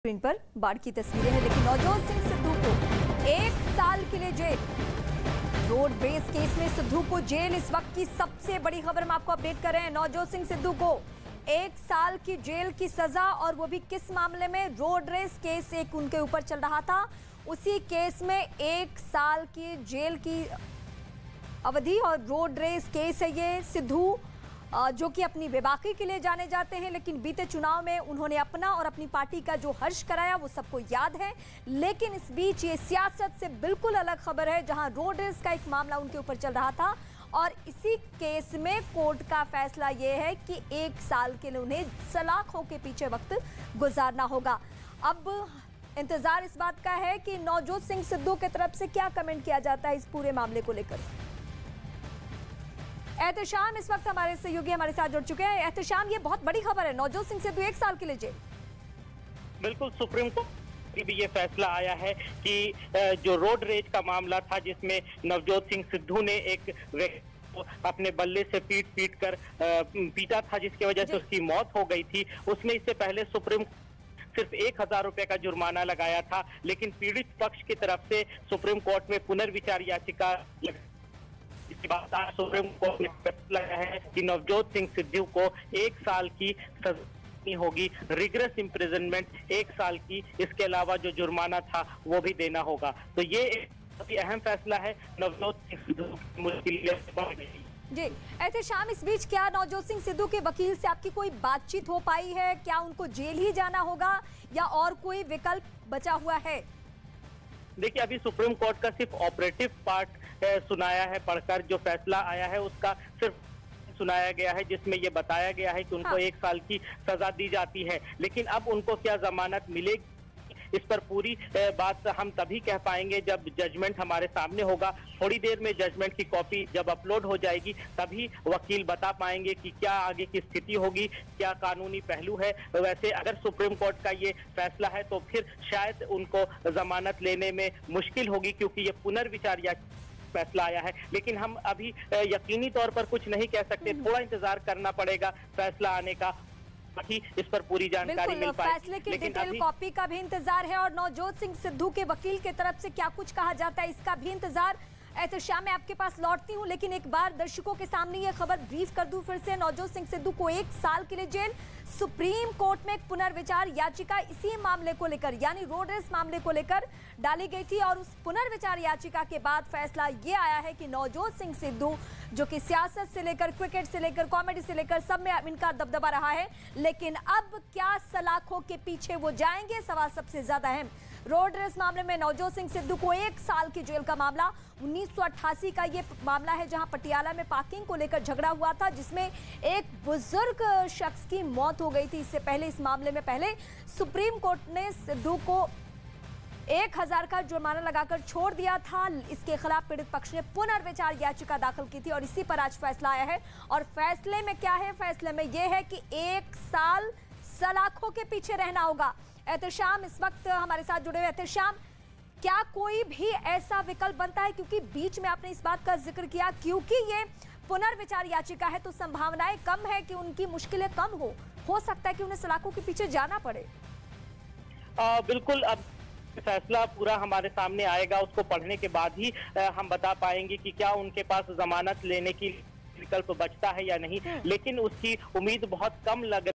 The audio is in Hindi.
स्क्रीन पर बाढ़ की तस्वीरें हैं, लेकिन नवजोत सिंह सिद्धू को 1 साल के लिए जेल। रोड रेस केस में सिद्धू को जेल, इस वक्त की सबसे बड़ी खबर हम आपको अपडेट कर रहे हैं। नवजोत सिंह सिद्धू को 1 साल की जेल की सजा, और वो भी किस मामले में? रोड रेस केस एक उनके ऊपर चल रहा था, उसी केस में 1 साल की जेल की अवधि। और रोड रेस केस है ये। सिद्धू जो कि अपनी बेबाकी के लिए जाने जाते हैं, लेकिन बीते चुनाव में उन्होंने अपना और अपनी पार्टी का जो हर्ष कराया वो सबको याद है। लेकिन इस बीच ये सियासत से बिल्कुल अलग खबर है, जहां रोड रेस का एक मामला उनके ऊपर चल रहा था, और इसी केस में कोर्ट का फैसला ये है कि 1 साल के लिए उन्हें सलाखों के पीछे वक्त गुजारना होगा। अब इंतजार इस बात का है कि नवजोत सिंह सिद्धू की तरफ से क्या कमेंट किया जाता है इस पूरे मामले को लेकर। एहतशाम इस वक्त हमारे सहयोगी हमारे साथ जुड़ चुके हैं। एहतशाम, ये बहुत बड़ी खबर है, नवजोत सिंह सिद्धू 1 साल के लिए जेल। बिल्कुल, सुप्रीम कोर्ट की भी ये फैसला आया है कि जो रोड रेज का मामला था, जिसमें नवजोत सिंह सिद्धू ने एक अपने बल्ले से पीट कर पीटा था, जिसकी वजह से उसकी मौत हो गई थी, उसमें इससे पहले सुप्रीम सिर्फ 1000 रुपए का जुर्माना लगाया था। लेकिन पीड़ित पक्ष की तरफ से सुप्रीम कोर्ट में पुनर्विचार याचिका, इसके बाद सुप्रीम कोर्ट ने फैसला है कि नवजोत सिंह सिद्धू को 1 साल की सजा होगी, रिग्रेस इम्प्रिजनमेंट 1 साल की। इसके अलावा जो जुर्माना था वो भी देना होगा। तो ये एक बहुत ही अहम फैसला है। नवजोत सिंह सिद्धू की मुश्किलें बढ़ गई जी। एहतशाम, इस बीच क्या नवजोत सिंह सिद्धू के वकील से आपकी कोई बातचीत हो पाई है? क्या उनको जेल ही जाना होगा या और कोई विकल्प बचा हुआ है? देखिए, अभी सुप्रीम कोर्ट का सिर्फ ऑपरेटिव पार्ट सुनाया है, पढ़कर जो फैसला आया है उसका सिर्फ सुनाया गया है, जिसमें ये बताया गया है कि उनको 1 साल की सजा दी जाती है। लेकिन अब उनको क्या जमानत मिलेगी, इस पर पूरी बात हम तभी कह पाएंगे जब जजमेंट हमारे सामने होगा। थोड़ी देर में जजमेंट की कॉपी जब अपलोड हो जाएगी, तभी वकील बता पाएंगे कि क्या आगे की स्थिति होगी, क्या कानूनी पहलू है। वैसे अगर सुप्रीम कोर्ट का ये फैसला है तो फिर शायद उनको जमानत लेने में मुश्किल होगी, क्योंकि ये पुनर्विचार या फैसला आया है। लेकिन हम अभी यकीनी तौर पर कुछ नहीं कह सकते, थोड़ा इंतजार करना पड़ेगा फैसला आने का, ताकि इस पर पूरी जानकारी मिल पाए। फैसले की डिटेल कॉपी का भी इंतजार है, और नवजोत सिंह सिद्धू के वकील की तरफ से क्या कुछ कहा जाता है इसका भी इंतजार। एहतशाम, मैं आपके पास लौटती हूं, लेकिन एक बार दर्शकों के सामने ये खबर ब्रीफ कर दूं फिर से। नवजोत सिंह सिद्धू को 1 साल के लिए जेल। सुप्रीम कोर्ट में एक पुनर्विचार याचिका इसी मामले को लेकर, यानी रोड रेस मामले को लेकर डाली गई थी, और उस पुनर्विचार याचिका के बाद फैसला ये आया है कि नवजोत सिंह सिद्धू, जो कि सियासत से लेकर क्रिकेट से लेकर कॉमेडी से लेकर सब में इनका दबदबा रहा है, लेकिन अब क्या सलाखों के पीछे वो जाएंगे, सवाल सबसे ज्यादा अहम। रोड रेस मामले में नवजोत सिंह सिद्धू को 1 साल की जेल का मामला, 1988 का ये मामला है, जहां पटियाला में पार्किंग को लेकर झगड़ा हुआ था, जिसमें एक बुजुर्ग शख्स की मौत हो गई थी। इससे पहले इस मामले में पहले सुप्रीम कोर्ट ने सिद्धू को 1000 का जुर्माना लगाकर छोड़ दिया था। इसके खिलाफ पीड़ित पक्ष ने पुनर्विचार याचिका दाखिल की थी, और इसी पर आज फैसला आया है। और फैसले में क्या है? फैसले में यह है कि 1 साल सलाखों के पीछे रहना होगा। एहतशाम इस वक्त हमारे साथ जुड़े हुए। एहतशाम, क्या कोई भी ऐसा विकल्प बनता है? क्योंकि बीच में आपने इस बात का जिक्र किया, क्योंकि ये पुनर्विचार याचिका है तो संभावनाएं कम है कि उनकी मुश्किलें कम हो सकता है कि उन्हें सलाखों के पीछे जाना पड़े। बिल्कुल, अब फैसला पूरा हमारे सामने आएगा, उसको पढ़ने के बाद ही हम बता पाएंगे कि क्या उनके पास जमानत लेने की विकल्प बचता है या नहीं। लेकिन उसकी उम्मीद बहुत कम लग